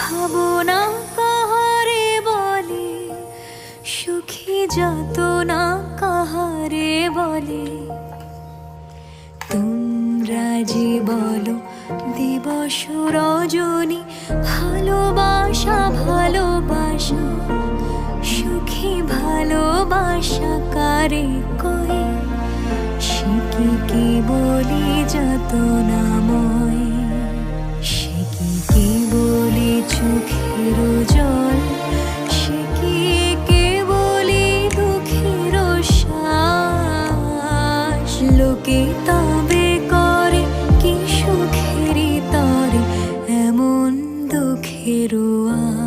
ভাবনা কাহারে বলে, সুখী যাতনা কাহারে বলে। তোমরা যে বলো দিবস রজনী, ভালোবাসা ভালোবাসা, সুখী ভালোবাসা কারে কয়? সে কি বলি যাতনাময়, সে কি বলি চোখের জল, সে কি বলি দুঃখের শ্বাস। লোকে তবে করে কি সুখেরই তরে এমন দুঃখের আশ।